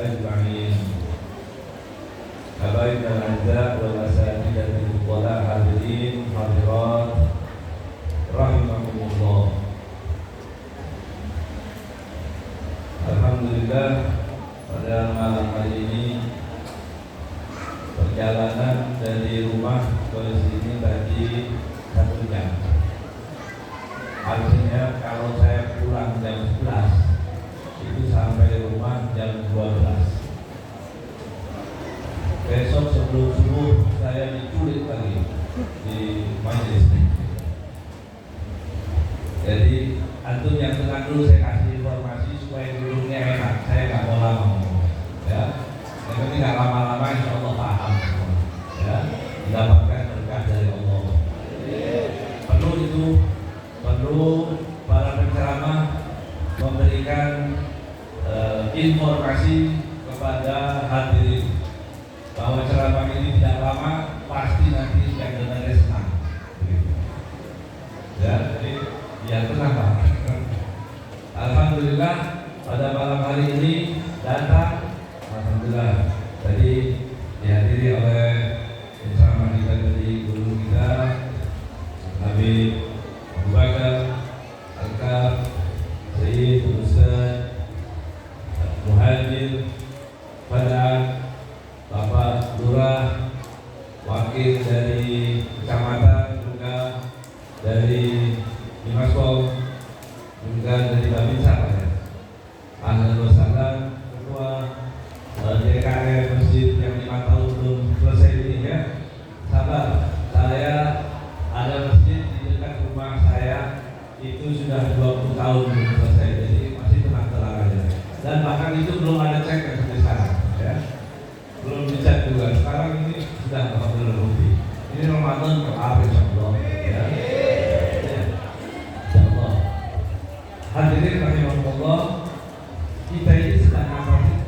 أجمعين. حبايبنا الأعزاء والأساتذة الفضلاء حاضرين حاضرات رحمكم الله. Alhamdulillah, pada malam hari ini perjalanan dari rumah ke sini tadi 1 jam. Artinya kalau saya pulang jam 11 itu sampai rumah jam 12. Besok sebelum subuh saya diculik lagi di majelis. Jadi antum yang tenang dulu, saya kasih informasi supaya duduknya enak. Saya nggak mau lama ngomong, ya. Yang penting nggak lama-lama, insya Allah paham, ya. Mendapatkan berkah dari Allah. Perlu para penceramah memberikan informasi kepada hadirin bahwa ceramah ini tidak lama, pasti nanti yang dengarnya senang. Ya, jadi ya tenang Pak. Alhamdulillah pada malam hari ini datang, alhamdulillah tadi dihadiri oleh penceramah kita dari guru kita Habib Abu Bakar Al-Kaf Sayyid Ustaz Muhajir pada Bapak Lurah, wakil dari kecamatan, juga dari Dimaspol, juga dari Babinsa, ya. Ahlan wa sahlan, ketua DKM Masjid yang 5 tahun belum selesai ini, ya. Sabar, saya ada masjid di dekat rumah saya itu sudah 20 tahun belum selesai, jadi masih tenang-tenang aja. Dan bahkan itu belum ada cek sampai sekarang, ya. Belum dicat juga. Sekarang ini sudah alhamdulillah rugi. Ini Ramadan berapa insyaallah, ya. Insyaallah. Hadirin rahimakumullah, kita ini sedang apa sih?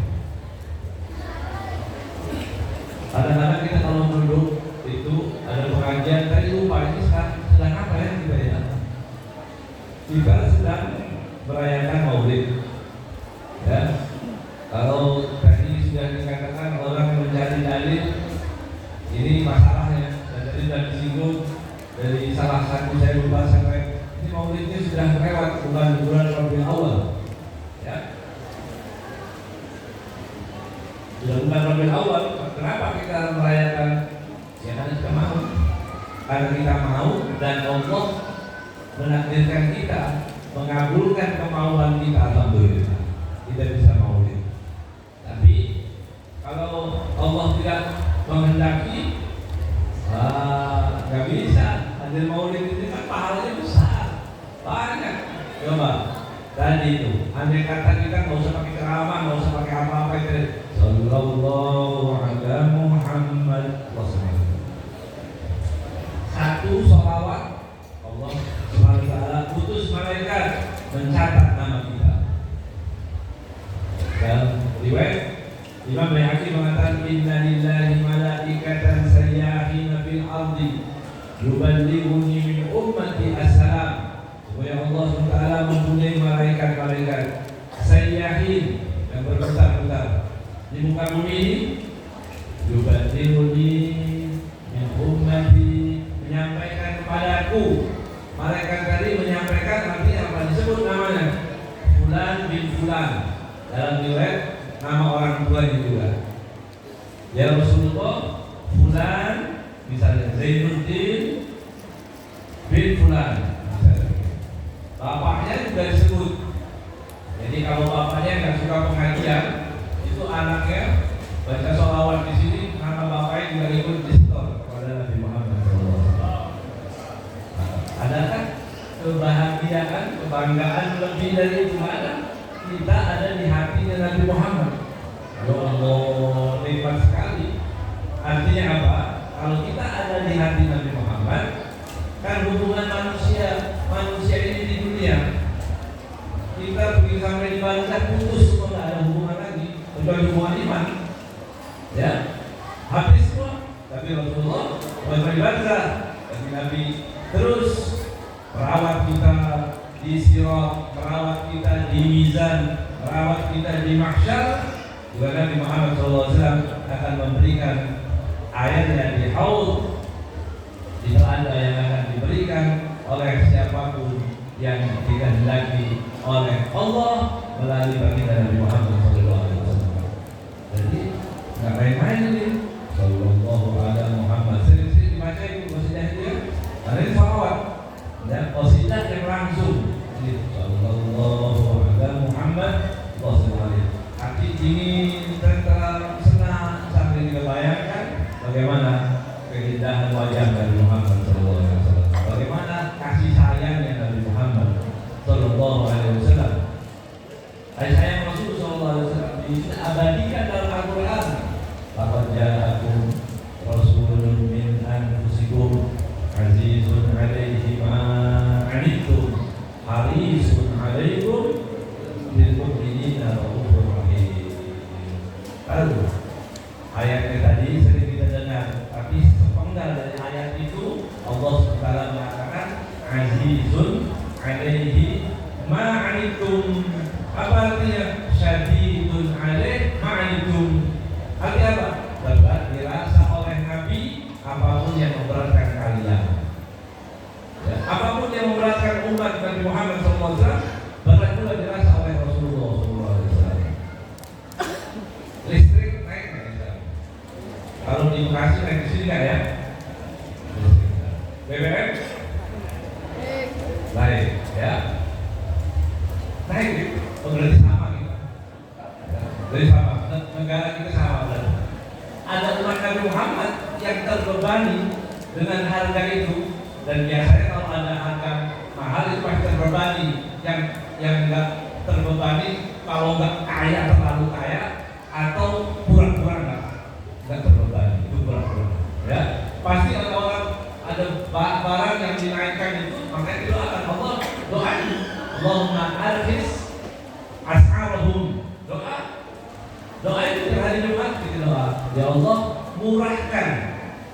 Kadang-kadang kita kalau duduk itu ada pengajian, tadi lupa ini sedang apa ya kita ya? Kita sedang merayakan Maulid, ya. Kalau tadi sudah dikatakan orang mencari dalil, ini masalahnya. Dan tadi sudah disinggung dari salah satu, saya lupa sampai ini Maulidnya sudah lewat bulan Rabiul Awal, ya. Sudah bulan Rabiul Awal. Kenapa kita merayakan? Ya karena kita mau. Karena kita mau dan Allah menakdirkan kita, mengabulkan kemauan kita, alhamdulillah. Kita bisa Maulid. Tapi kalau Allah tidak menghendaki, nggak bisa. Hadir Maulid ini kan pahalanya besar, banyak. Coba tadi itu, andai kata kita nggak usah pakai ceramah, nggak usah pakai apa-apa, itu Sallallahu ala Muhammad Rasulullah. Satu sholawat, Allah Subhanahu wa taala putus malaikat mencatat nama kita. Dan riwayat Imam Bayhaqi mengatakan inna lillahi malaikatan sayyahina fil ardi yuballighuni min ummati assalam. Supaya Allah SWT mempunyai malaikat-malaikat sayyahin yang berputar-putar di muka bumi ini, yuballighuni min ummati, menyampaikan kepadaku. Malaikat tadi menyampaikan, artinya apa? Disebut namanya Fulan bin Fulan. Dalam riwayat nama orang tuanya juga. Ya Rasulullah, Fulan, misalnya Zainuddin bin Fulan, misalnya. Bapaknya juga disebut. Jadi kalau bapaknya nggak suka pengajian, itu anaknya baca sholawat di sini, nama bapaknya juga ikut distor kepada Nabi Muhammad SAW. Adakah kebahagiaan, kebanggaan lebih dari itu? Ada. Kita ada di hatinya Nabi Muhammad. Ya Allah, nikmat sekali. Artinya apa? Kalau kita ada di hati Nabi Muhammad, kan hubungan manusia ini di dunia, kita begitu sampai di bangsa putus, kok nggak ada hubungan lagi, kecuali hubungan iman, ya. Habis semua. Tapi Rasulullah bangsa, tapi Nabi terus merawat kita di sirat, merawat kita di mizan, merawat kita di mahsyar, juga Nabi Muhammad SAW akan memberikan airnya di haud, di telaga yang akan diberikan oleh siapapun yang dikehendaki oleh Allah melalui baginda Nabi Muhammad SAW. Jadi nggak main-main ini. Sallallahu alaihi Muhammad. Sering-sering dibaca itu qasidah itu ya. Ada ini salawat. Dan qasidah yang langsung. Sallallahu alaihi Muhammad. Hati ini tentram senang sambil kita bayangkan bagaimana keindahan wajah Nabi Muhammad sallallahu alaihi wasallam. Bagaimana kasih sayangnya Nabi Muhammad sallallahu alaihi wasallam. Kasih sayang Rasul sallallahu alaihi wasallam diabadikan dalam Al-Qur'an. Laqad ja'akum rasulun min anfusikum azizun 'alaihi ma 'anittum harisun 'alaikum bil mu'minina raufur rahim. Lalu ayatnya tadi sering kita dengar, tapi sepenggal dari ayat itu Allah SWT mengatakan azizun 'alaihi ma 'anittum. Apa artinya? Syadidun 'alaihi ma 'anittum. Artinya apa? Berat dirasa oleh Nabi apapun yang memberatkan kalian. Ya, apapun yang memberatkan umat Nabi Muhammad SAW berat pula dirasa oleh Rasulullah SAW. Listrik naik nggak bisa? Kalau di Bekasi naik di sini nggak ya? BBM naik, ya. Naik, berarti sama kita. Berarti sama. Negara kita sama berarti. Ada umat Nabi Muhammad yang terbebani dengan harga itu, dan biasanya kalau ada harga mahal itu pasti terbebani. Yang enggak terbebani kalau enggak kaya terlalu kaya atau kurang-kurang enggak terbebani, itu kurang-kurang. Ya, pasti ada orang ada barang yang dinaikkan itu, makanya didoakan Allah, doa Allahumma arhis as'arahum. Doa itu di hari Jumat kita doa, ya Allah murahkan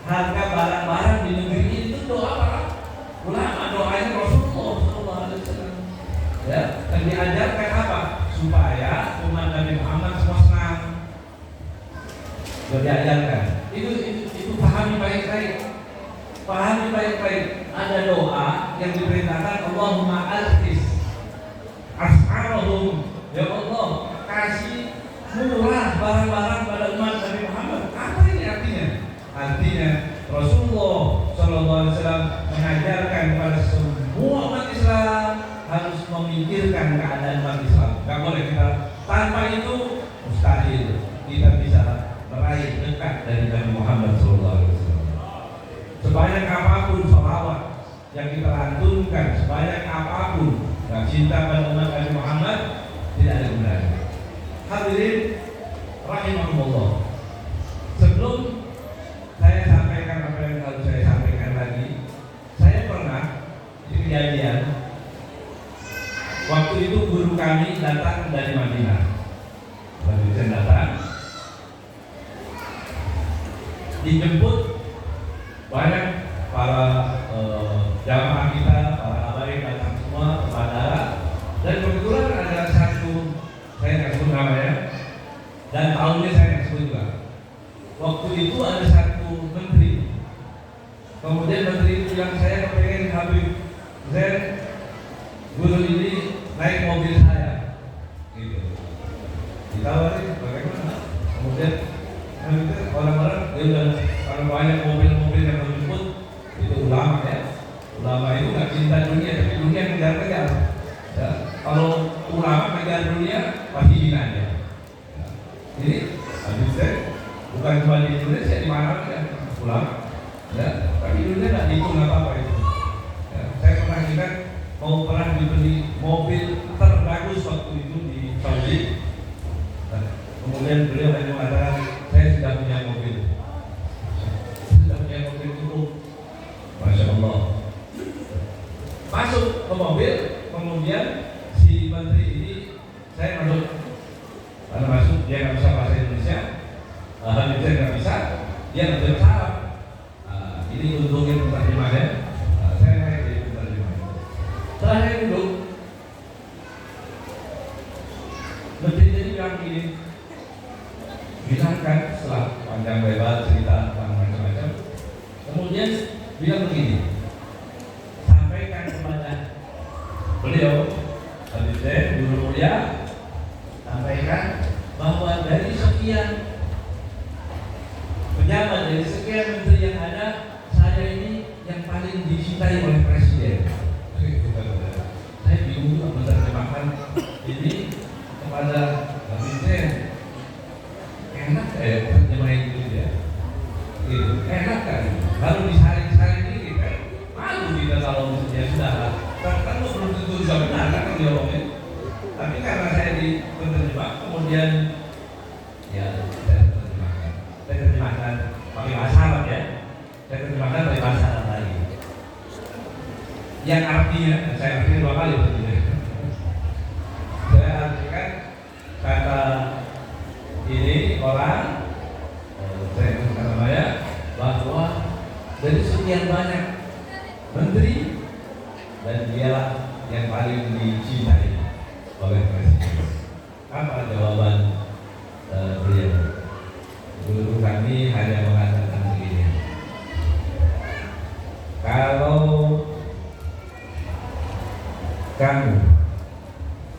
harga barang-barang di negeri ini. Itu doa para ulama, doanya Rasulullah SAW. Ya, dan diajarkan apa? Supaya umat Nabi Muhammad semua senang. Diajarkan. Itu pahami baik-baik. Pahami baik-baik. Ada doa yang diperintahkan Allahumma alqis as'arahum. Ya Allah, kasih murah barang-barang pada umat Nabi Muhammad. Apa ini artinya? Artinya Rasulullah SAW mengajarkan kepada semua umat Islam harus memikirkan keadaan umat Islam. Gak boleh kita, tanpa itu mustahil kita bisa meraih dekat dari Nabi Muhammad SAW. Sebanyak apapun sholawat yang kita lantunkan, sebanyak apapun cinta pada umat Nabi Muhammad, tidak ada gunanya. Hadirin rahimahumullah. Sebelum saya sampaikan apa yang harus saya sampaikan lagi, saya pernah di kejadian waktu itu guru kami datang dari Madinah. Lalu saya datang, dijemput banyak para jamaah kita, para habaib datang semua ke bandara, dan kebetulan ada satu, saya nggak sebut namanya, dan tahunnya saya nggak sebut juga. Waktu itu ada satu menteri, kemudian menteri itu yang saya kepengen Habib Zain, guru ini naik mobil saya, gitu. Ditawarin bagaimana? Kemudian orang-orang dia udah, kalau banyak mobil-mobil yang menjemput itu ulama ya. Ulama itu nggak cinta dunia, tapi dunia kejar-kejar. Ya, kalau ulama kejar dunia pasti hina dia. Ya. Jadi Habib Zain bukan cuma di Indonesia, di mana ya ulama. Ya, tapi dunia nggak dihitung apa-apa itu. Ya, saya pernah ingat mau pernah dibeli mobil terbagus waktu itu di Saudi. Nah, kemudian beliau hanya mengatakan saya sudah punya mobil. Sudah punya mobil cukup. Masya Allah. Masuk ke mobil, kemudian si menteri ini, saya masuk. Karena masuk dia nggak bisa bahasa Indonesia, Habib Zain nggak bisa, dia nggak bisa Arab. Ini untungnya penerjemahnya. Saya naik di penerjemah. Setelah saya duduk, menteri jadi bilang gini, bilangkan setelah panjang lebar cerita tentang macam-macam. Kemudian bilang begini, sampaikan kepada beliau, Habib Zain Guru Mulia, sampaikan bahwa dari sekian pejabat, dari sekian menteri yang ada, saya ini yang paling dicintai oleh Presiden. Saya bingung juga menerjemahkan ini kepada Habib Zain. Enak kayak terjemahin gitu ya, gitu. Enak kan? Lalu disaring-saring dikit kan? Malu kita kalau ya sudah lah. Kan belum tentu juga benar kan diomongin. Tapi karena saya di penerjemah, kemudian ya saya terjemahkan pakai bahasa Arab ya. Saya terjemahkan pakai bahasa Arab lagi. Yang artinya, saya artinya 2 kali tentunya. Saya artikan kata ini orang, saya kata namanya, bahwa dari sekian banyak menteri dan dialah yang paling dicintai oleh Presiden. Apa jawaban beliau? Guru kami hanya mengatakan begini, kalau kamu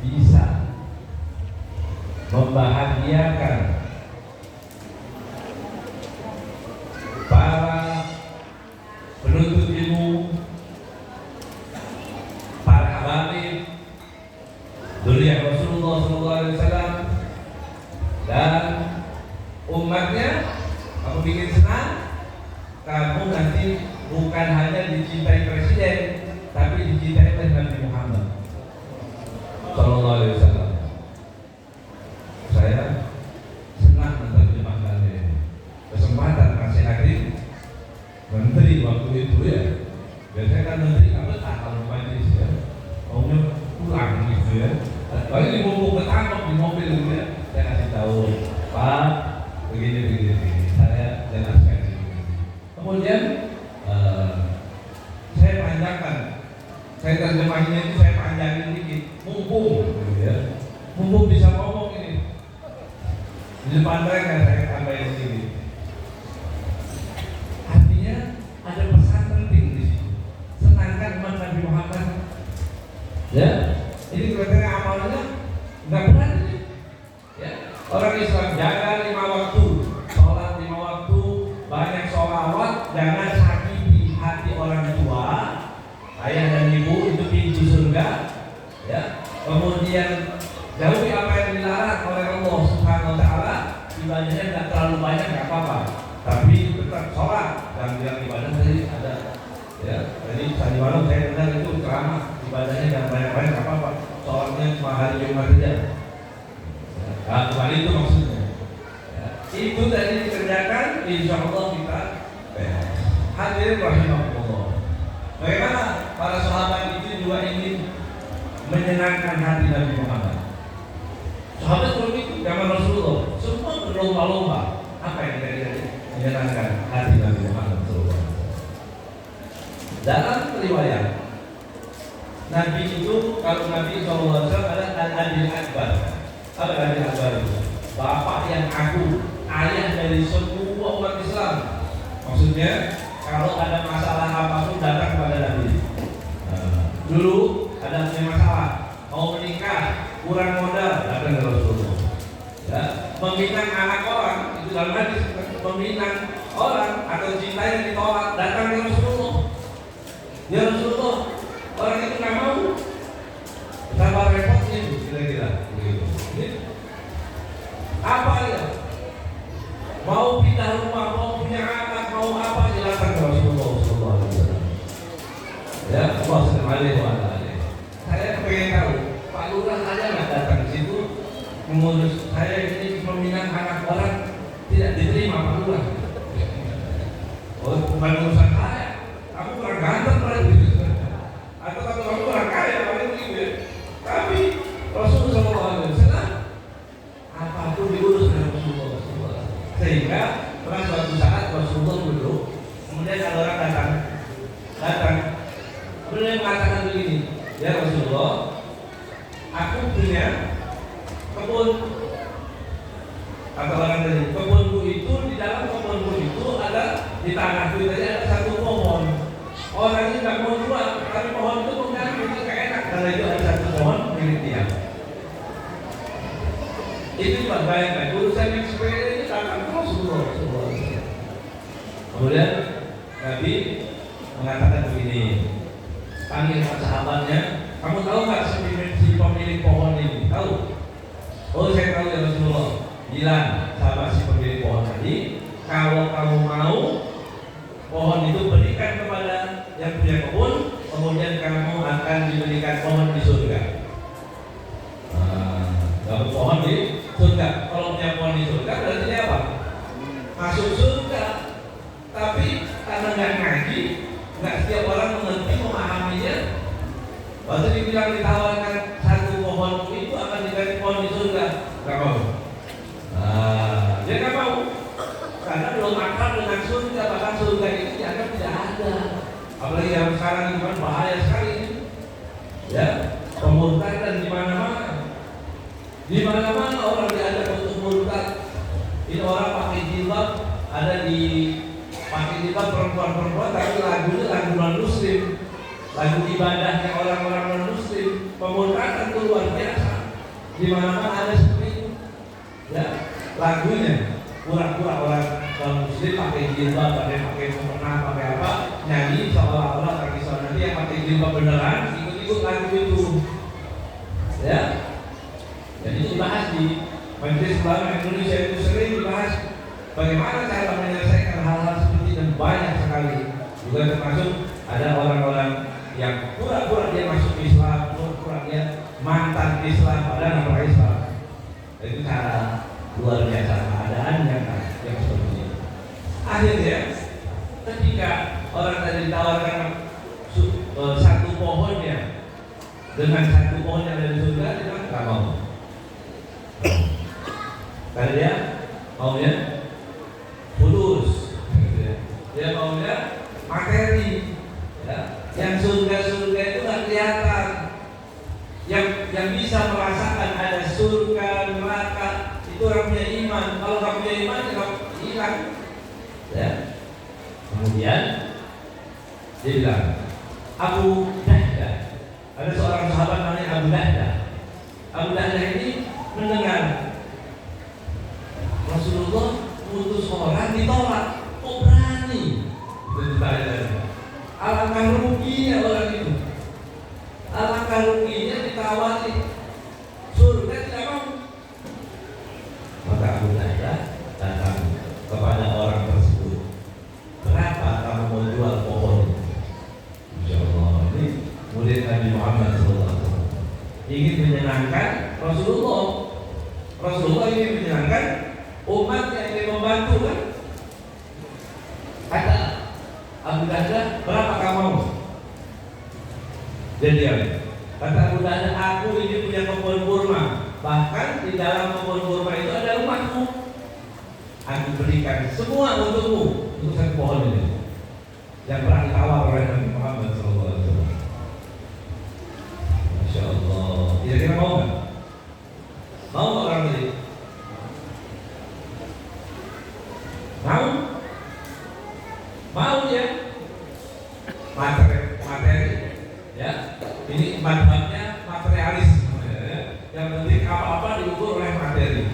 bisa membahagiakan para penuntut ilmu, para habaib, dzurriyyah Rasulullah SAW dan umatnya, kamu bikin senang, kamu nanti bukan hanya dicintai Presiden, tapi dicintai oleh Nabi Muhammad SAW. Saya senang menerjemahkan ini. Kesempatan kasih hadir menteri waktu itu ya. Biasanya kan menteri nggak betah kalau majlis ya, maunya pulang gitu ya. Kalau ini mumpung ketangkep di mobil gitu ya, saya kasih tahu, Pak, begini. Saya jelaskan ini. Kemudian saya panjangkan, saya terjemahinnya itu saya panjangin dikit, mumpung gitu ya. Mumpung bisa ngomong ini di depan mereka, saya tambahin sini. Artinya ada pesan penting di sini. Senangkan umat Nabi Muhammad. Ya, ini kelihatannya amalnya nggak berat ini. Ya, orang Islam jaga 5 waktu, sholat 5 waktu, banyak sholawat, jangan sakiti hati orang tua, ayah dan ibu, itu pintu surga. Ya, kemudian jauhi apa yang dilarang oleh Allah Subhanahu Wa Taala. Ibadahnya tidak terlalu banyak, nggak apa-apa, tapi tetap sholat. Dan bilang ibadah tadi ada, ya. Jadi tadi malam saya dengar itu ceramah, ibadahnya jangan banyak-banyak, nggak apa-apa. Sholatnya cuma hari Jumat saja. Nah, kembali itu maksudnya. Ya. Itu tadi dikerjakan, insya Allah kita hadirin rahimahullah. Bagaimana para sahabat itu juga ingin menyenangkan hati Nabi Muhammad. Sahabat belum itu zaman Rasulullah, semua berlomba-lomba apa yang kira-kira menyenangkan hati Nabi Muhammad SAW. Dalam riwayat Nabi itu, kalau Nabi SAW adalah Al-Adil Akbar. Apa Al-Adil Akbar itu? Bapak yang agung, ayah dari semua umat Islam. Maksudnya kalau ada masalah apapun datang kepada Nabi. Dulu ada masalah, mau menikah, kurang modal, datang ke Rasulullah. Ya, meminang anak orang, itu dalam hadis, meminang orang atau cinta yang ditolak, datang ke Rasulullah. Ya Rasulullah, orang itu nggak mau, betapa repotnya itu, kira-kira. Apa ya? Mau pindah rumah, mau punya anak, mau apa, datang ke Rasulullah SAW. Ya, Allah SWT. Saya pengen tahu, Pak Lurah ada nggak datang ke situ mengurus saya ini meminang anak orang, tidak diterima Pak Lurah. Oh, bukan urusan saya. Kamu kurang ganteng berarti. Atau kamu kurang kaya, paling begitu ya. Tapi Rasulullah SAW apapun diurus oleh Rasulullah SAW. Sehingga pernah suatu saat Rasulullah duduk, kemudian ada orang datang, kemudian mengatakan begini, ya Rasulullah, aku punya kebun, Kata orang tadi, kebunku itu, di dalam kebunku itu ada, di tanahku tadi ada satu pohon. Orang ini nggak mau jual, tapi pohon itu mengganggu, itu gak enak karena itu ada satu pohon milik dia. Itu bayangkan, urusan yang sepele ini akan Rasulullah. Kemudian Nabi mengatakan begini, panggil sahabatnya, kamu tahu nggak si pemilik pohon ini? Tahu? Oh, saya tahu ya Rasulullah. Bilang sahabat si pemilik pohon tadi, kalau kamu mau pohon itu berikan kepada yang punya kebun, kemudian kamu akan diberikan pohon di surga. Dapat pohon di surga. Kalau punya pohon di surga berarti apa? Masuk surga. Tapi karena nggak ngaji, nggak setiap orang mengerti memahaminya. Waktu dibilang ditawarkan satu pohon itu akan diberikan pohon di surga, nggak mau. Dia nggak mau karena belum akrab dengan surga, bahkan surga itu dianggap tidak ada. Apalagi yang sekarang itu kan bahaya sekali, ya, pemurtadan di mana-mana. Di mana-mana orang diajak untuk murtad. Ini orang pakai jilbab, ada di pakai jilbab perempuan-perempuan, tapi lagunya lagu non-muslim, lagu ibadahnya orang-orang non-muslim. Pemurtadan itu luar biasa. Di mana-mana ada seperti itu, ya. Lagunya pura-pura orang non-muslim pakai jilbab, pakai mukena, pakai apa, nyanyi seolah-olah tradisional. Nanti yang pakai jilbab beneran ikut-ikut lagu itu, ya. Dan itu dibahas di Majelis Ulama Indonesia, itu sering dibahas bagaimana cara menyelesaikan hal-hal seperti itu, dan banyak sekali. Juga termasuk ada orang-orang yang pura-pura dia masuk Islam, pura-pura dia mantan Islam padahal nama Islam. Itu cara luar biasa keadaan yang seperti itu. Akhirnya ketika orang tadi ditawarkan satu pohonnya dengan satu pohon yang ada di surga, dia bilang nggak mau. Karena dia maunya fulus, dia maunya materi, ya. Yang surga-surga itu nggak kelihatan. Yang bisa merasakan ada surga, neraka itu orang punya iman. Kalau nggak punya iman, ya hilang. Ya. Kemudian dia bilang, Abu Dahdah, ada seorang sahabat namanya Abu Dahdah. Abu Dahdah ini mendengar Rasulullah putus orang ditolak, kok berani? Itu ditanya. Alangkah ruginya orang itu. Alangkah ruginya ditawari surga tidak mau. Maka Abu Dahdah datang kepada orang tersebut. Berapa kamu mau jual pohon? Insyaallah ini murid Nabi Muhammad SAW ingin menyenangkan Rasulullah. Rasulullah ingin menyenangkan umat yang ingin membantu, kan? Kata Abu Dahdah, berapa kamu mau? Dia diam. Kata Abu Dahdah, aku ini punya kebun kurma. Bahkan di dalam kebun kurma itu ada rumahku. Aku berikan semua untukmu, untuk satu pohon ini yang pernah ditawar oleh Nabi Muhammad SAW. Masya Allah. Kira-kira mau nggak? Mau nggak orang ini? Mau? Mau ya? Materi, ya. Ini madhabnya materialis. Yang penting apa-apa diukur oleh materi.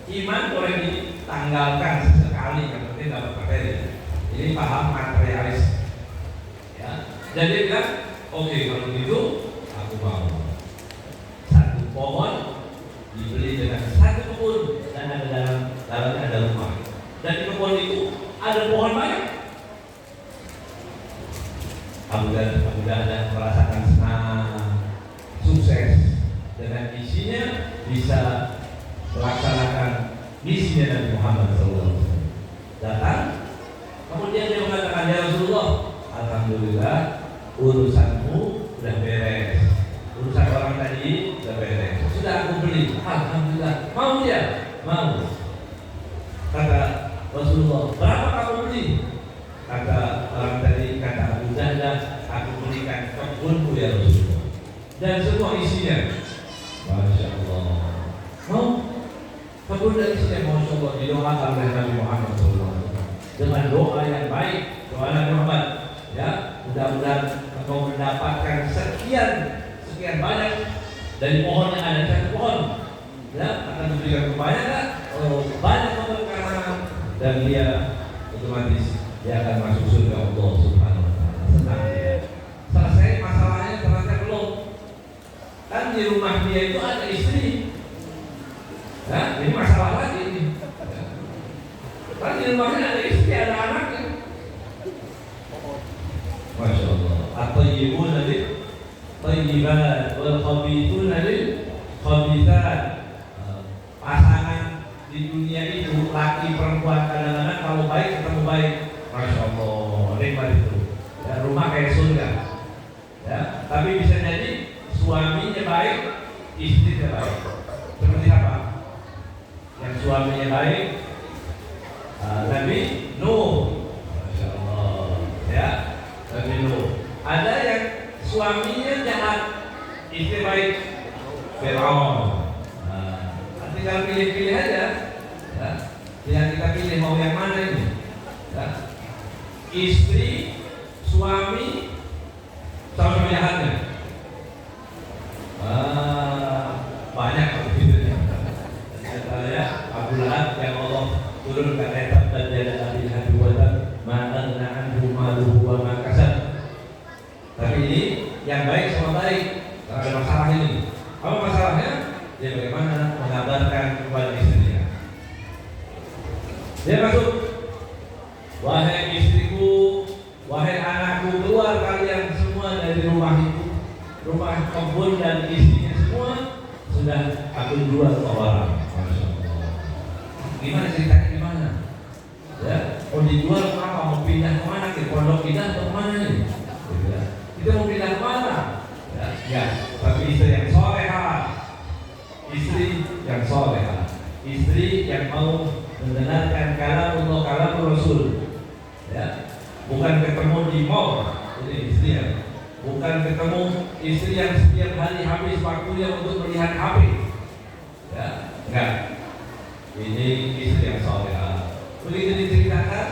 Iman boleh ditanggalkan sesekali, yang penting dapat materi. Ini paham materialis. Ya. Jadi bilang, oke, kalau begitu aku mau. Satu pohon dibeli dengan satu kebun dan ada dalamnya ada rumah. Dan di kebun itu ada pohon banyak. Abu Dahdah merasakan senang, sukses dengan isinya, bisa melaksanakan misinya Nabi Muhammad SAW. Datang, kemudian dia mengatakan, ya Rasulullah, alhamdulillah urusanmu sudah beres, urusan orang tadi sudah beres, sudah aku beli, alhamdulillah. Mau dia? Mau. Kata Rasulullah, berapa kamu beli? Kata orang tadi, kata Abu Dahdah, aku berikan kebunku ya Rasulullah, dan semua isinya. Masya Allah. Mau? Kebun turun dari sini, Masya Allah, didoakan oleh Nabi Muhammad SAW dengan doa yang baik, doa Nabi Muhammad. Ya, mudah-mudahan engkau mendapatkan sekian banyak dari pohon yang ada, satu pohon, ya, akan diberikan kebanyakan, banyak keberkahan, dan dia otomatis dia akan masuk surga Allah Subhanahu Wa Taala. Senang dia. Selesai masalahnya, ternyata belum. Kan di rumah dia itu ada istri. Nah, ini masalah lagi ini. Kan di rumahnya ada istri, ada anaknya. Masya Allah. At-tayyibuna lil-tayyibat wal-khabithuna lil-khabithat. Pasangan di dunia itu, laki perempuan, kadang-kadang kalau baik ketemu baik. Masya Allah, nikmat itu. Dan rumah kayak surga. Ya, tapi bisa jadi suaminya baik, istrinya baik. Seperti apa? Yang suaminya baik, Nabi Nuh, Masya Allah, ya, Nabi Nuh. Ada yang suaminya jahat, istri baik, Fir'aun. Tinggal pilih-pilih aja, ya. Tinggal kita pilih mau yang mana ini, ya. Istri, suami, sama jahatnya. Banyak begitu ya. Abu Lahab yang Allah turunkan ayat dan dia Abi Lahab ma'anna anhu maluhu wa ma kasab. Tapi ini yang baik sama baik, tidak ada masalah ini. Apa masalahnya? Dia bagaimana mengabarkan kepada istrinya. Dia masuk, wahai istriku, wahai anakku, keluar kalian semua dari rumah itu, rumah kebun dan istrinya semua sudah aku jual ke orang. Gimana ceritanya, gimana? Ya, mau dijual apa? Mau pindah kemana? Ke pondok pindah atau kemana ini? Ya. Kita mau pindah kemana? Ya, tapi istri yang soleha, istri yang soleha, istri yang mau mendengarkan kalam Allah, kalam Rasul. Ya, bukan ketemu di mall, ini istri ya. Bukan ketemu istri yang setiap hari habis waktunya untuk melihat HP. Ya, enggak. Ini istri yang soleha. Begitu diceritakan,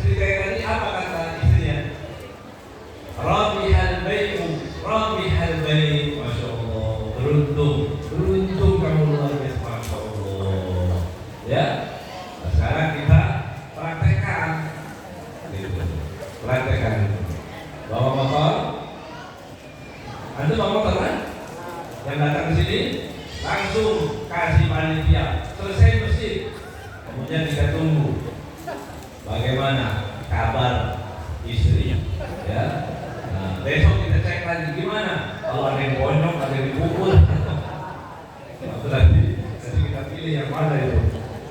cerita yang tadi apa kata istrinya? Rabihal baitu, rabihal bait. Masya Allah, beruntung kamu luar biasa, Masya Allah. Ya, nah, sekarang kita praktekkan, praktekkan. Bawa motor, Anda bawa motor kan? Yang datang ke sini langsung kasih panitia, selesai masjid. Kemudian kita tunggu bagaimana kabar istri, ya. Nah, besok kita cek lagi gimana. Kalau ada yang bonyok, ada yang dipukul, berarti kita pilih yang mana itu.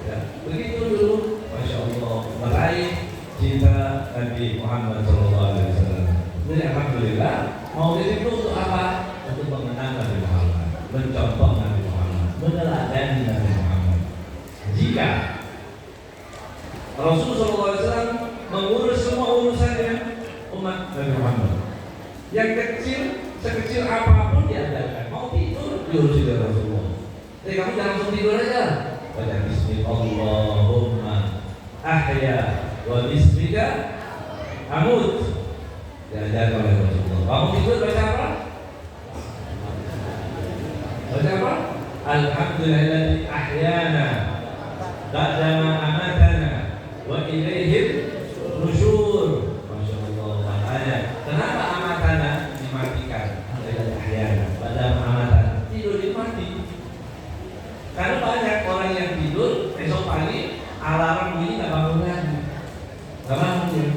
Ya. Begitu dulu, Masya Allah, meraih cinta Nabi Muhammad SAW. Jadi alhamdulillah, mau itu untuk apa? Untuk mengenang Nabi Muhammad, mencontoh Nabi Muhammad, meneladani Nabi Muhammad. Jika Rasulullah SAW mengurus semua urusannya umat Nabi Muhammad, yang kecil, sekecil apapun diajarkan. Mau tidur, diurusi oleh Rasulullah. Jadi kamu jangan langsung tidur aja. Baca Bismillahirrahmanirrahim, ahya wa bismika amut. Diajarkan oleh Rasulullah. Kamu tidur baca apa? Baca apa? Alhamdulillahilladzi ahyana ba'dama amatana wa ilaihil nusyur. Masya Allah. Makanya kenapa amatana dimatikan? Dari ahyana ba'dama amatana, tidur dimati. Karena banyak orang yang tidur besok pagi alarm bunyi nggak bangun lagi, nggak bangun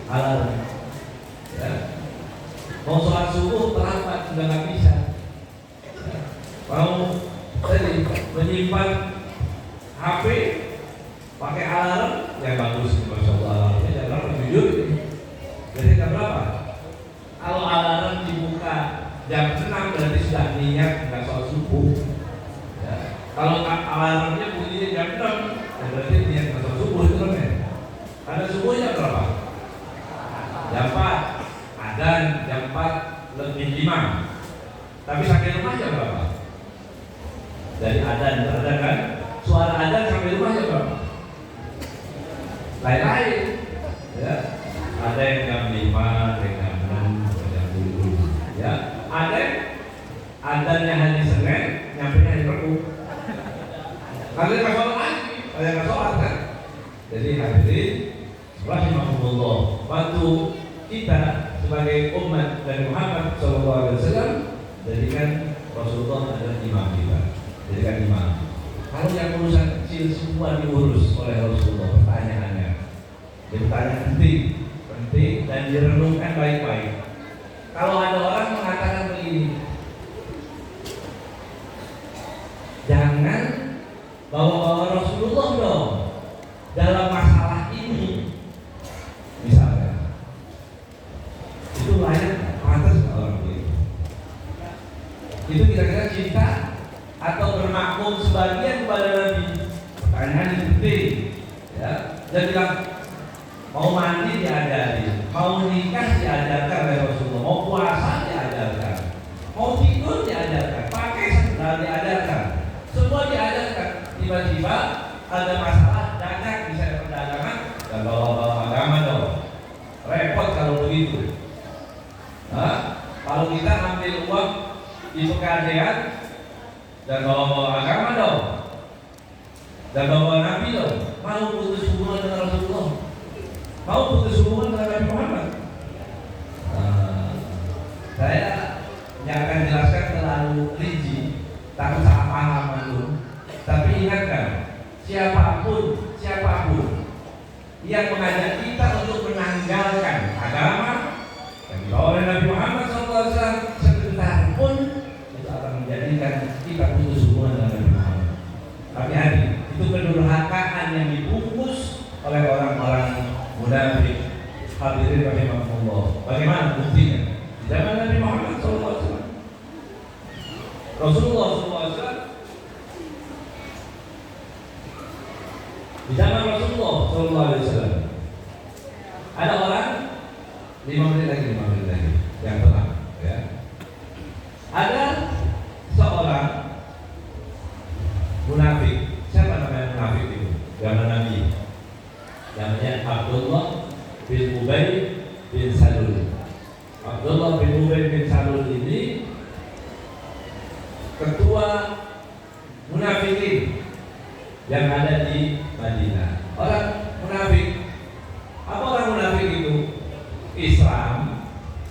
alarm. Ya. Mau sholat subuh terlambat sudah nggak bisa. Ya. Mau tadi menyimpan HP pakai alarm yang bagus, Masya Allah, alarmnya jam berapa? Jujur jadi jam berapa? Kalau alarm dibuka jam 6 berarti sudah niat nggak sholat subuh. Ya. Kalau alarmnya bunyinya jam 6 ya berarti niat nggak sholat subuh itu kan ya. Ada subuhnya berapa? Jam 4, adzan jam 4:05. Tapi sampai rumah jam berapa? Dari adzan, kan? Suara adzan sampai lain-lain. Ya. Ada yang jam 5, ada yang jam 6, ada yang jam 7. Ya. Ada yang adanya hari Senin, nyampe hari Rabu. Kalian nggak sholat lagi, kalian nggak sholat kan? Jadi hadirin, rahimahumullah, waktu kita sebagai umat dari Muhammad SAW, jadikan Rasulullah adalah imam kita, jadikan imam. Kalau yang urusan kecil semua diurus oleh Rasulullah, pertanyaannya, pertanyaan penting dan direnungkan baik-baik. Kalau ada orang mengatakan begini, jangan bawa-bawa Rasulullah dong dalam masalah ini, misalnya, itu layak pantas nggak orang begitu? Itu kira-kira cinta atau bermakmum sebagian kepada Nabi? Pertanyaan yang penting, ya. Dan bilang mau mandi diajari, mau nikah diajarkan oleh Rasulullah, mau puasa diajarkan, mau tidur diajarkan, pakai sandal diajarkan, semua diajarkan. Tiba-tiba ada masalah dagang, bisa perdagangan, dan bawa-bawa agama dong. Repot kalau begitu. Nah, kalau kita ambil uang di pegadaian dan bawa-bawa agama dong, dan bawa Nabi dong, mau putus hubungan dengan Rasulullah, mau putus hubungan dengan Nabi Muhammad. Saya yang akan jelaskan terlalu rinci, takut salah paham dulu. Tapi ingatkan, siapapun yang mengajak kita untuk menanggalkan agama yang dibawa oleh Nabi Muhammad SAW sebentar pun, itu akan menjadikan kita putus hubungan dengan Nabi Muhammad. Hati-hati, itu kedurhakaan yang dibungkus oleh orang-orang munafik. Hadirin rahimahumullah. Bagaimana buktinya? Di zaman Nabi Muhammad SAW, Rasulullah SAW, di zaman Rasulullah SAW, ada orang 5 menit lagi yang tenang, ya. Ada seorang munafik. Siapa namanya munafik itu? Zaman Nabi, namanya Abdullah bin Ubay bin Salul. Abdullah bin Ubay bin Salul ini ketua munafikin yang ada di Madinah. Orang munafik. Apa orang munafik itu? Islam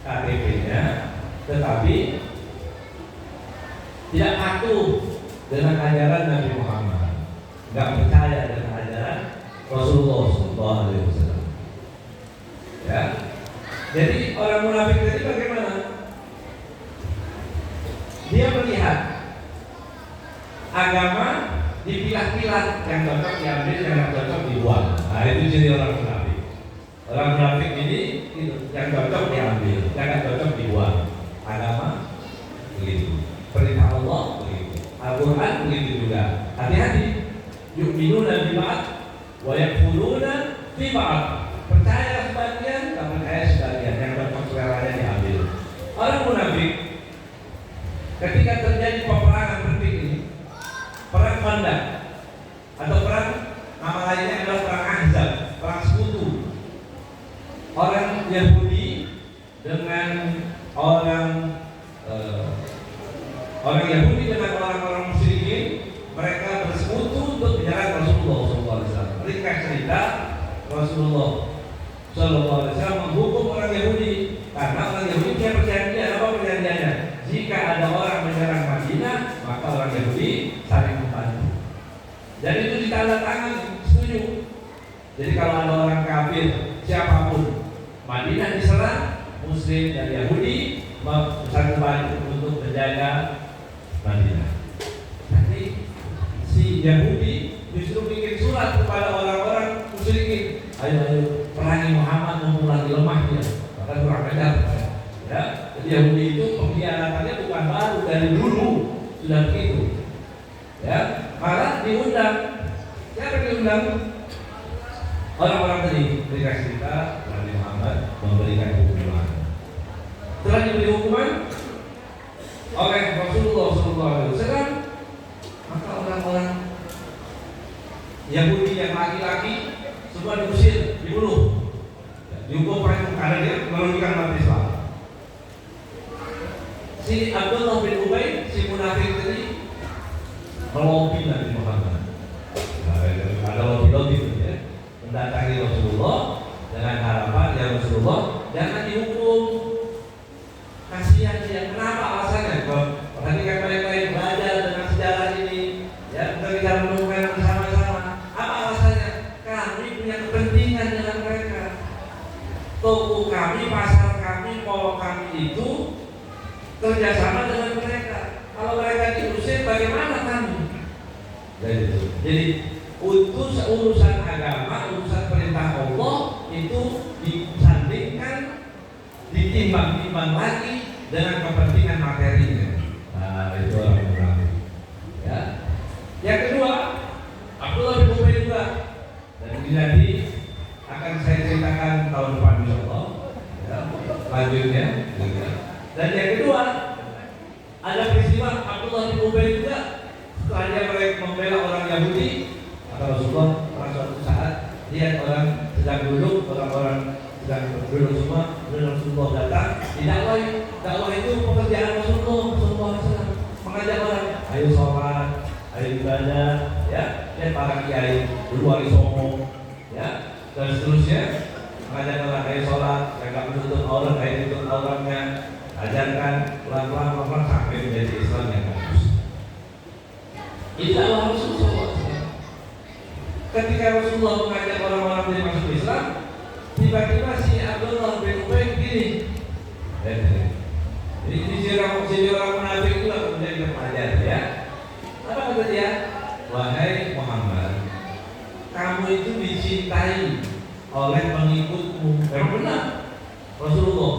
KTP-nya, tetapi tidak patuh dengan ajaran Nabi Muhammad, nggak percaya dengan ajaran Rasulullah SAW. Ya, jadi orang munafik tadi bagaimana? Dia melihat agama dipilah-pilah, yang cocok diambil, yang nggak cocok dibuang. Nah, itu jadi orang munafik. Orang munafik ini itu, yang cocok diambil, yang nggak cocok dibuang. Agama begitu, perintah Allah begitu, Al-Quran begitu juga. Hati-hati, yu'minuna bi ba'd wa yakfuruna bi ba'd. Percaya sebagian, nggak percaya sebagian, yang cocok seleranya diambil. Orang munafik ketika terjadi peperangan penting ini, perang Khandaq atau perang, nama lainnya adalah perang Ahzab, perang sekutu. Orang Yahudi dengan orang Yahudi dengan orang-orang musyrikin, mereka bersekutu untuk menyerang Rasulullah SAW. Ringkas cerita, Rasulullah SAW menghukum orang Yahudi karena orang Yahudi punya perjanjian. Apa perjanjiannya? Jika ada orang menyerang Madinah, maka orang Yahudi saling membantu. Jadi itu ditandatangani, setuju. Jadi kalau ada orang kafir siapapun, Madinah diserang, Muslim dan Yahudi saling membantu untuk menjaga Madinah. Nanti si Yahudi justru bikin surat kepada orang-orang musyrikin, ayo perangi Muhammad, mumpung lagi lemah dia, bahkan kurang ajar. Ya, jadi Yahudi itu pengkhianatannya bukan baru, dari dulu sudah begitu. Ya, malah diundang. Siapa diundang? Orang-orang tadi dikasih kita Nabi Muhammad memberikan hukuman. Setelah diberi hukuman oleh Rasulullah SAW, maka orang-orang Yahudi yang laki-laki semua diusir, dibunuh, dihukum pakai karena dia merugikan umat Islam. Si Abdullah bin Ubay, si munafik tadi melobi Nabi Muhammad. Ada lobby-lobby ya, mendatangi Rasulullah dengan harapan ya Rasulullah jangan dihukum. Kasihan dia, kenapa alasannya? Perhatikan baik-baik, belajar dengan sejarah ini, ya kita menemukan bersama-sama. Apa alasannya? Kami punya kepentingan dengan mereka. Toko kami, pasar kami, mall kami itu kerjasama dengan mereka. Kalau mereka diusir, bagaimana kami? Jadi urusan agama, urusan perintah Allah itu disandingkan, ditimbang-timbang lagi dengan kepentingan materinya. Nah, itu orang munafik. Ya. Yang kedua, Abdullah bin Ubay juga, dan ini nanti akan saya ceritakan tahun depan insyaallah. Ya, lanjutnya. Ya. Dan yang kedua, ada peristiwa Abdullah bin Ubay juga setelah dia membela orang Yahudi, maka Rasulullah pada suatu saat lihat orang sedang duduk, orang-orang sedang duduk semua, dan Rasulullah datang, dakwah itu pekerjaan Rasulullah SAW, mengajak orang, ayo sholat, ayo ibadah, ya, dan para kiai dulu wali songo, ya, dan seterusnya, mengajak orang ayo sholat, jangan menutup aurat, ayo tutup auratnya, ajarkan pelan-pelan sampai menjadi Islam yang bagus. Itu adalah Rasulullah. Ketika Rasulullah mengajak orang-orang menjadi masuk Islam, tiba-tiba si Abdullah bin Ubay begini. Jadi orang munafik itu menjadi pelajar ya. Apa kata dia? Wahai Muhammad, kamu itu dicintai oleh pengikutmu. Yang benar. Rasulullah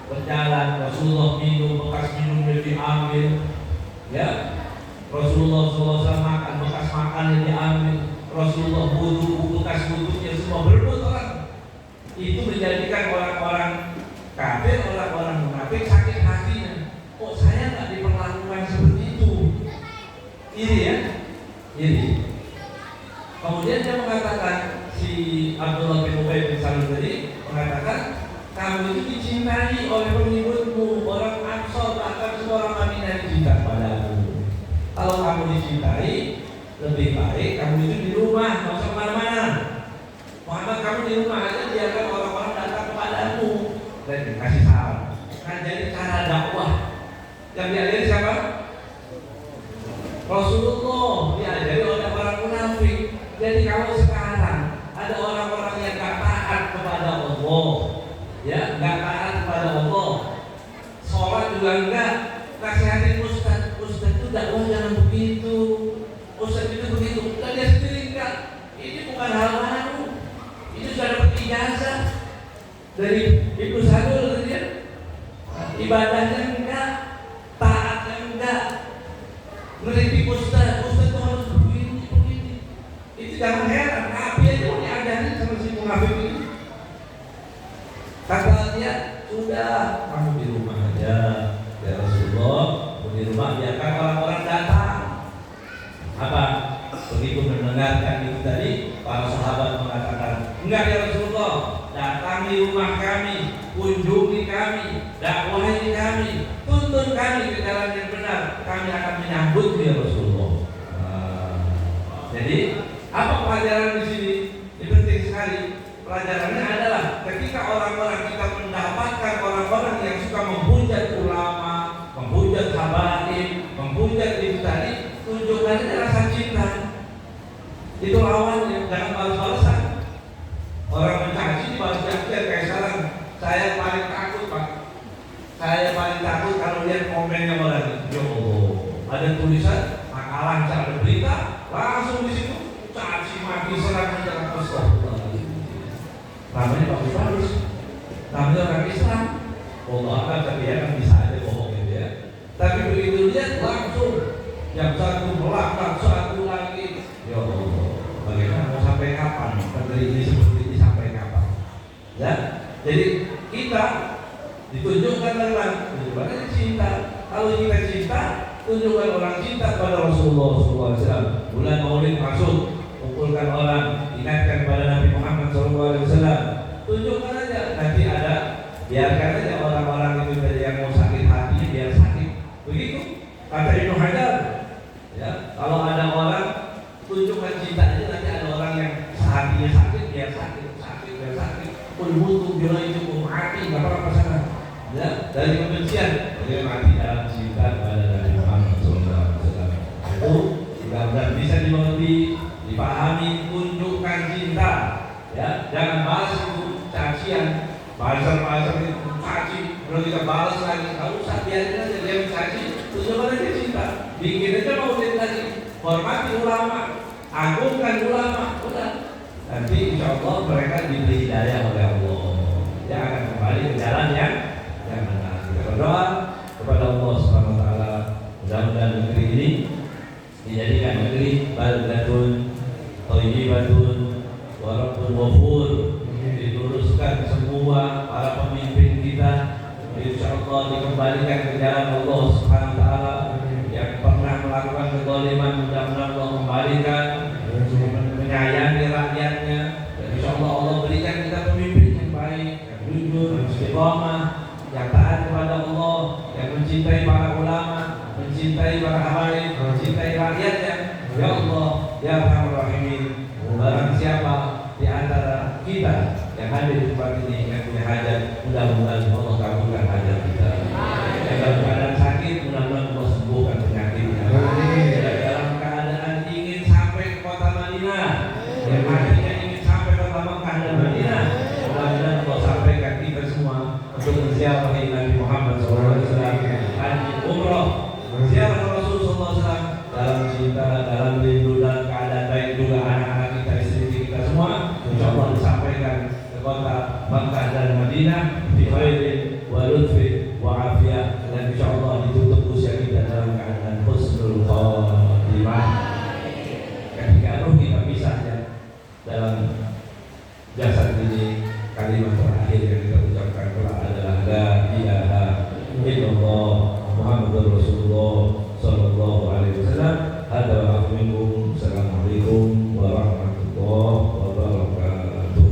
berjalan, Rasulullah minum, bekas minumnya diambil, ya. Rasulullah SAW makan, bekas makannya diambil. Rasulullah wudu, bekas wudunya semua berebut orang. Itu menjadikan orang-orang kafir, orang-orang munafik sakit hatinya. Kok saya nggak diperlakukan seperti itu? Iri ya, iri. Kemudian dia mengatakan, si Abdullah bin Ubay bin Salul tadi mengatakan, kamu itu dicintai oleh pengikutmu, orang Ansor, bahkan semua orang Madinah dicinta padamu. Kalau kamu dicintai, lebih baik kamu itu di rumah, nggak usah kemana-mana. Muhammad, kamu di rumah aja, biarkan orang-orang datang kepadamu dan dikasih salam. Nah, jadi cara dakwah yang diajari siapa? Rasulullah, diajari oleh orang munafik. Jadi kalau sekarang ada orang-orang yang nggak taat kepada Allah, ya nggak taat kepada Allah, sholat juga enggak, nasihatin Ustaz itu dakwah jangan begitu, Ustaz itu begitu, dan dia sendiri enggak. Ini bukan hal baru, ini sudah dapat ijazah dari Ibu Sadul, ya. Ibadahnya enggak, taatnya enggak, ngeritik Ustaz itu harus begini. Itu jangan heran, Nabi aja mau diajarin sama si munafik ini. Kata dia, sudah kamu di rumah aja, ya Rasulullah, di rumah biarkan orang-orang datang. Apa? Begitu mendengarkan itu tadi, para sahabat mengatakan, enggak ya Rasulullah, datang di rumah kami, kunjungi kami, dakwahi kami, tuntun kami ke jalan yang benar, kami akan menyambut ya Rasulullah. Jadi apa pelajaran di sini? Ini penting sekali. Pelajarannya adalah ketika orang-orang kita mendapatkan orang-orang yang suka menghujat ulama, menghujat habaib, menghujat itu tadi, tunjukkan rasa cinta. Itu lawannya, jangan balas-balasan. Orang mencaci dibalas-balasan kayak sekarang. Saya paling takut Pak. Saya paling takut kalau lihat komennya orang. Ya Allah, ada tulisan makalah ada berita, langsung di situ caci maki serang menyerang astagfirullah. Namanya bagus-bagus, namanya orang Islam. Allah akan tapi ya kan bisa aja bohong gitu ya. Tapi begitu lihat langsung yang satu melaknat, satu lagi. Ya Allah, bagaimana mau sampai kapan? Negeri ini seperti ini sampai kapan? Ya, jadi kita ditunjukkan tunjukkan cinta. Kalau kita cinta, tunjukkan orang cinta kepada Rasulullah SAW. Bulan Maulid masuk, kumpulkan orang, ingatkan kepada Nabi Muhammad SAW. Tunjukkan aja, nanti ada, biarkan aja orang-orang itu yang mau sakit hati biar sakit. Begitu kata Ibnu Hajar. Ya, kalau ada orang tunjukkan cinta aja, nanti ada orang yang hatinya sakit biar sakit. Pun butuh bila itu mati, nggak apa-apa sana. Ya, dari kebencian dia mati dalam cinta kepada Nabi Muhammad SAW. Itu mudah-mudahan bisa dimengerti, dipahami, tunjukkan cinta. Ya, jangan balas itu cacian, bahasa itu caci, kalau kita balas lagi, kalau usah biarin aja dia mencaci, tunjukkan aja cinta. Bikin aja mau lagi, hormati ulama, agungkan ulama, udah. Nanti insya Allah mereka diberi hidayah oleh Allah. Dia akan kembali ke jalan yang benar. Kita berdoa kepada Allah Subhanahu Wa Taala, mudah-mudahan negeri ini dijadikan negeri baldatun thayyibatun wa rabbun ghafur, diluruskan semua para pemimpin kita, insya Allah dikembalikan ke jalan Allah Subhanahu Wa Taala. Yang pernah melakukan kezaliman, mudah-mudahan Allah kembalikan, menyayangi rakyatnya, dan insya Allah berikan kita pemimpin yang baik, yang jujur, yang istiqomah, yang taat kepada Allah, yang mencintai para ulama, mencintai para habaib, mencintai rakyatnya. Ya Allah, ya Arhamar Rahimin, barang siapa di antara kita yang ada di tempat ini yang punya hajat, mudah-mudahan Allah kabulkan hajat kita. Yang dalam keadaan sakit, mudah-mudahan Allah sembuhkan penyakitnya. Dalam keadaan ingin sampai ke kota Madinah, yang hatinya ingin sampai ke kota Mekah dan Madinah, mudah-mudahan Allah sampaikan kita semua untuk menziarah Nabi Muhammad SAW, haji umroh, ziarah Rasulullah SAW dalam cinta, dalam rindu, dalam keadaan baik juga anak-anak kita, istri kita semua, insya Allah disampaikan ke kota Mekah dan Madinah bi khairin wa lutfin wa afiyah, dan insya Allah ditutup usia kita dalam keadaan husnul khotimah. Ketika roh kita pisahnya dalam jasad ini, kalimat terakhir yang kita ucapkan adalah la ilaha illallah Muhammadur Rasulullah sallallahu alaihi wasallam. Hadza wa minkum. Assalamualaikum warahmatullahi wabarakatuh.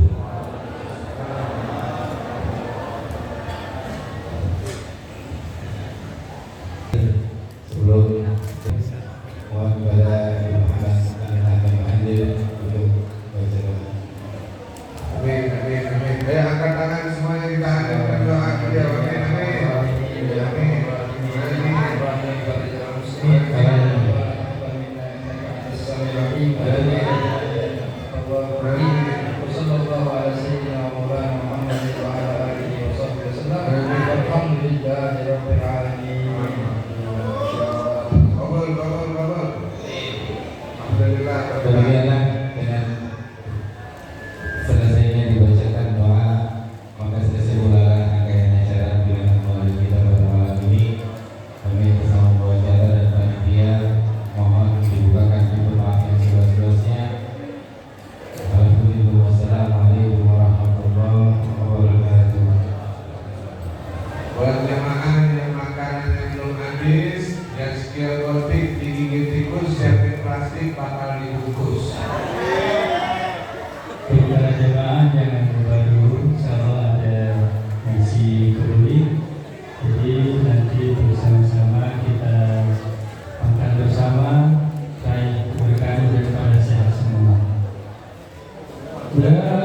Sebelum mohon kepada Ibu Muhammad yang akan hadir untuk baca doa. Amin, amin, amin. Ayo angkat tangan semuanya, kita hadirkan doa kita. Amin, amin. Demikianlah dengan selesainya dibacakan doa, maka selesai pula rangkaian acara pilihan maulid kita pada malam ini. Kami bersama pengacara dan panitia mohon dibukakan pintu maaf yang seluas-luasnya. Wassalamualaikum warahmatullahi wabarakatuh. Buat jamaah yang makanannya belum habis, yang skill gotik digigit tikus, siapin plastik bakal dibungkus. Para jemaah jangan lupa dulu kalau ada nasi kebuli, jadi nanti bersama-sama kita makan bersama, baik berkah daripada sehat semua. Dengan